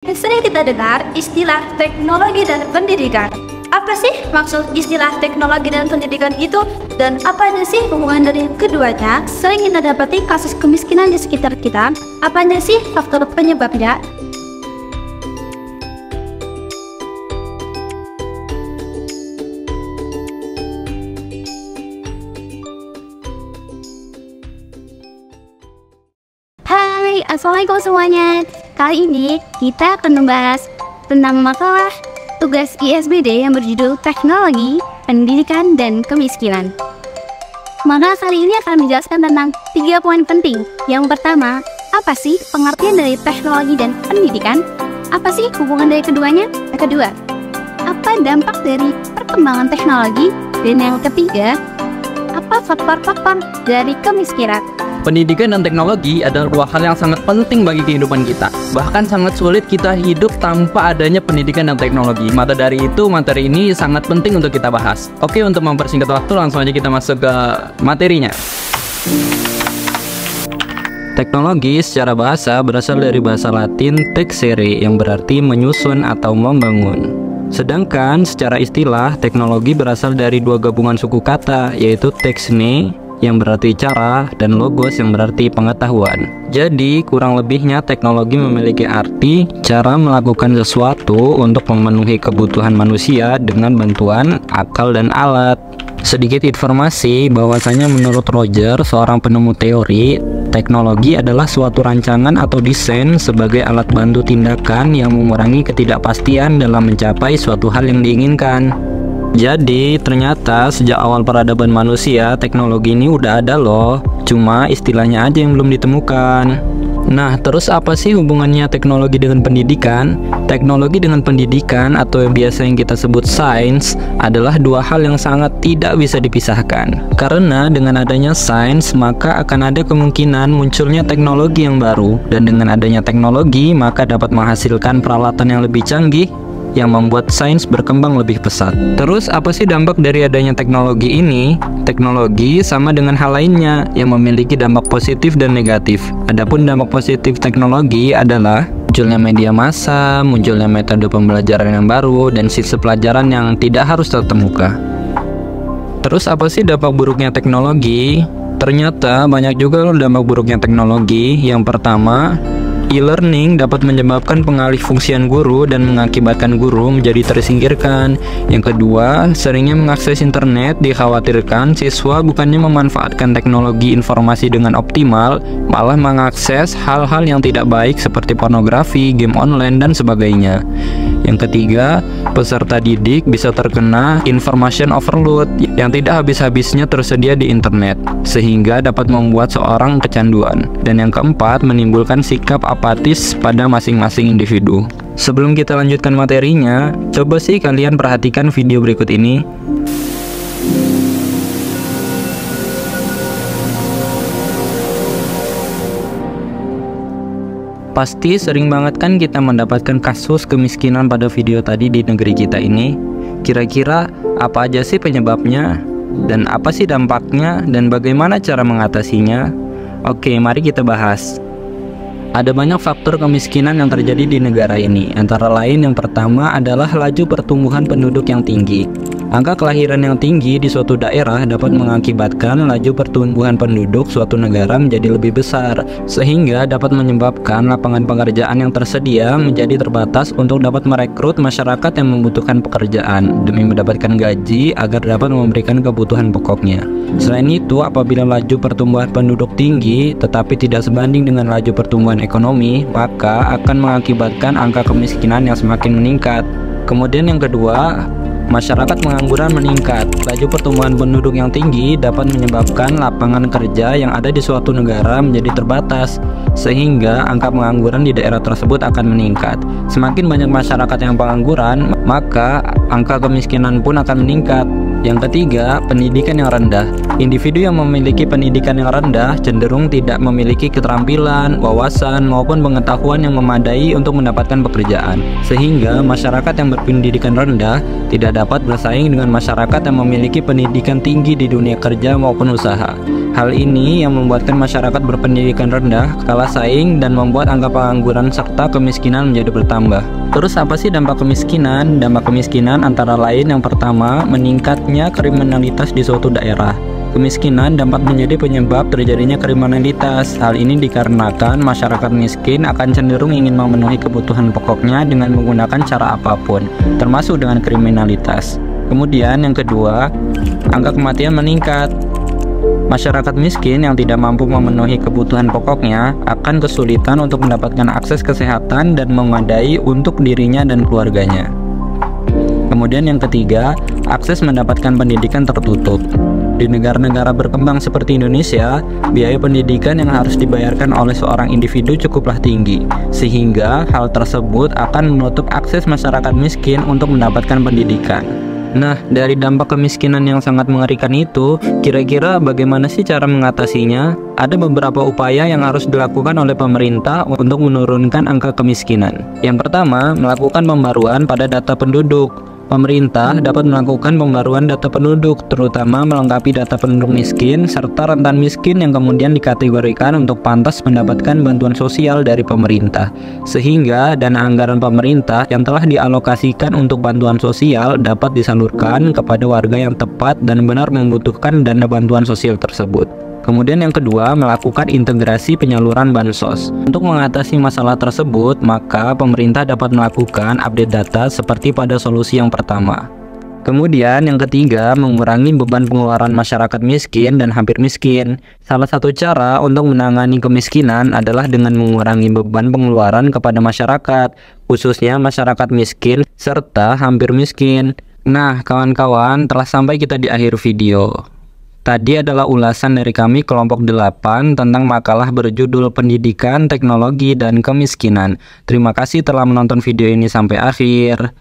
Sering kita dengar istilah teknologi dan pendidikan. Apa sih maksud istilah teknologi dan pendidikan itu? Dan apa aja sih hubungan dari keduanya? Sering kita dapati kasus kemiskinan di sekitar kita. Apa aja sih faktor penyebabnya? Hai, assalamualaikum semuanya. Kali ini kita akan membahas tentang makalah tugas ISBD yang berjudul Teknologi, Pendidikan, dan Kemiskinan. Maka kali ini akan menjelaskan tentang 3 poin penting. Yang pertama, apa sih pengertian dari teknologi dan pendidikan? Apa sih hubungan dari keduanya? Yang kedua, apa dampak dari perkembangan teknologi? Dan yang ketiga, apa faktor-faktor dari kemiskinan? Pendidikan dan teknologi adalah dua hal yang sangat penting bagi kehidupan kita. Bahkan sangat sulit kita hidup tanpa adanya pendidikan dan teknologi. Maka dari itu, materi ini sangat penting untuk kita bahas. Oke, untuk mempersingkat waktu, langsung aja kita masuk ke materinya. Teknologi secara bahasa berasal dari bahasa Latin texere yang berarti menyusun atau membangun. Sedangkan secara istilah, teknologi berasal dari dua gabungan suku kata, yaitu texne yang berarti cara dan logos yang berarti pengetahuan. Jadi kurang lebihnya teknologi memiliki arti cara melakukan sesuatu untuk memenuhi kebutuhan manusia dengan bantuan akal dan alat. Sedikit informasi bahwasanya menurut Roger, seorang penemu teori, teknologi adalah suatu rancangan atau desain sebagai alat bantu tindakan yang mengurangi ketidakpastian dalam mencapai suatu hal yang diinginkan. Jadi ternyata sejak awal peradaban manusia teknologi ini udah ada loh, cuma istilahnya aja yang belum ditemukan. Nah, terus apa sih hubungannya teknologi dengan pendidikan? Teknologi dengan pendidikan atau yang biasa kita sebut sains adalah dua hal yang sangat tidak bisa dipisahkan. Karena dengan adanya sains maka akan ada kemungkinan munculnya teknologi yang baru, dan dengan adanya teknologi maka dapat menghasilkan peralatan yang lebih canggih yang membuat sains berkembang lebih pesat. Terus apa sih dampak dari adanya teknologi ini? Teknologi sama dengan hal lainnya yang memiliki dampak positif dan negatif. Adapun dampak positif teknologi adalah munculnya media massa, munculnya metode pembelajaran yang baru, dan sistem pelajaran yang tidak harus tatap muka. Terus apa sih dampak buruknya teknologi? Ternyata banyak juga loh dampak buruknya teknologi. Yang pertama, e-learning dapat menyebabkan pengalih fungsian guru dan mengakibatkan guru menjadi tersingkirkan. Yang kedua, seringnya mengakses internet dikhawatirkan siswa bukannya memanfaatkan teknologi informasi dengan optimal, malah mengakses hal-hal yang tidak baik seperti pornografi, game online, dan sebagainya. Yang ketiga, peserta didik bisa terkena information overload yang tidak habis-habisnya tersedia di internet, sehingga dapat membuat seorang kecanduan. Dan yang keempat, menimbulkan sikap apatis pada masing-masing individu. Sebelum kita lanjutkan materinya, coba sih kalian perhatikan video berikut ini. Pasti sering banget kan kita mendapatkan kasus kemiskinan pada video tadi di negeri kita ini. Kira-kira apa aja sih penyebabnya? Dan apa sih dampaknya? Dan bagaimana cara mengatasinya? Oke, mari kita bahas. Ada banyak faktor kemiskinan yang terjadi di negara ini. Antara lain yang pertama adalah laju pertumbuhan penduduk yang tinggi. Angka kelahiran yang tinggi di suatu daerah dapat mengakibatkan laju pertumbuhan penduduk suatu negara menjadi lebih besar, sehingga dapat menyebabkan lapangan pekerjaan yang tersedia menjadi terbatas untuk dapat merekrut masyarakat yang membutuhkan pekerjaan demi mendapatkan gaji agar dapat memberikan kebutuhan pokoknya. Selain itu, apabila laju pertumbuhan penduduk tinggi tetapi tidak sebanding dengan laju pertumbuhan ekonomi, maka akan mengakibatkan angka kemiskinan yang semakin meningkat. Kemudian yang kedua, masyarakat pengangguran meningkat. Laju pertumbuhan penduduk yang tinggi dapat menyebabkan lapangan kerja yang ada di suatu negara menjadi terbatas, sehingga angka pengangguran di daerah tersebut akan meningkat. Semakin banyak masyarakat yang pengangguran, maka angka kemiskinan pun akan meningkat. Yang ketiga, pendidikan yang rendah. Individu yang memiliki pendidikan yang rendah cenderung tidak memiliki keterampilan, wawasan, maupun pengetahuan yang memadai untuk mendapatkan pekerjaan. Sehingga masyarakat yang berpendidikan rendah tidak dapat bersaing dengan masyarakat yang memiliki pendidikan tinggi di dunia kerja maupun usaha. Hal ini yang membuatkan masyarakat berpendidikan rendah kalah saing dan membuat angka pengangguran serta kemiskinan menjadi bertambah. Terus apa sih dampak kemiskinan? Dampak kemiskinan antara lain yang pertama, meningkatnya kriminalitas di suatu daerah. Kemiskinan dapat menjadi penyebab terjadinya kriminalitas. Hal ini dikarenakan masyarakat miskin akan cenderung ingin memenuhi kebutuhan pokoknya dengan menggunakan cara apapun, termasuk dengan kriminalitas. Kemudian yang kedua, angka kematian meningkat. Masyarakat miskin yang tidak mampu memenuhi kebutuhan pokoknya akan kesulitan untuk mendapatkan akses kesehatan dan memadai untuk dirinya dan keluarganya. Kemudian yang ketiga, akses mendapatkan pendidikan tertutup. Di negara-negara berkembang seperti Indonesia, biaya pendidikan yang harus dibayarkan oleh seorang individu cukuplah tinggi, sehingga hal tersebut akan menutup akses masyarakat miskin untuk mendapatkan pendidikan. Nah, dari dampak kemiskinan yang sangat mengerikan itu, kira-kira bagaimana sih cara mengatasinya? Ada beberapa upaya yang harus dilakukan oleh pemerintah untuk menurunkan angka kemiskinan. Yang pertama, melakukan pembaruan pada data penduduk. Pemerintah dapat melakukan pembaruan data penduduk, terutama melengkapi data penduduk miskin serta rentan miskin yang kemudian dikategorikan untuk pantas mendapatkan bantuan sosial dari pemerintah, sehingga dana anggaran pemerintah yang telah dialokasikan untuk bantuan sosial dapat disalurkan kepada warga yang tepat dan benar membutuhkan dana bantuan sosial tersebut. Kemudian yang kedua, melakukan integrasi penyaluran bansos. Untuk mengatasi masalah tersebut, maka pemerintah dapat melakukan update data seperti pada solusi yang pertama. Kemudian yang ketiga, mengurangi beban pengeluaran masyarakat miskin dan hampir miskin. Salah satu cara untuk menangani kemiskinan adalah dengan mengurangi beban pengeluaran kepada masyarakat, khususnya masyarakat miskin serta hampir miskin. Nah, kawan-kawan, telah sampai kita di akhir video. Tadi adalah ulasan dari kami kelompok 8 tentang makalah berjudul Pendidikan, Teknologi, dan Kemiskinan. Terima kasih telah menonton video ini sampai akhir.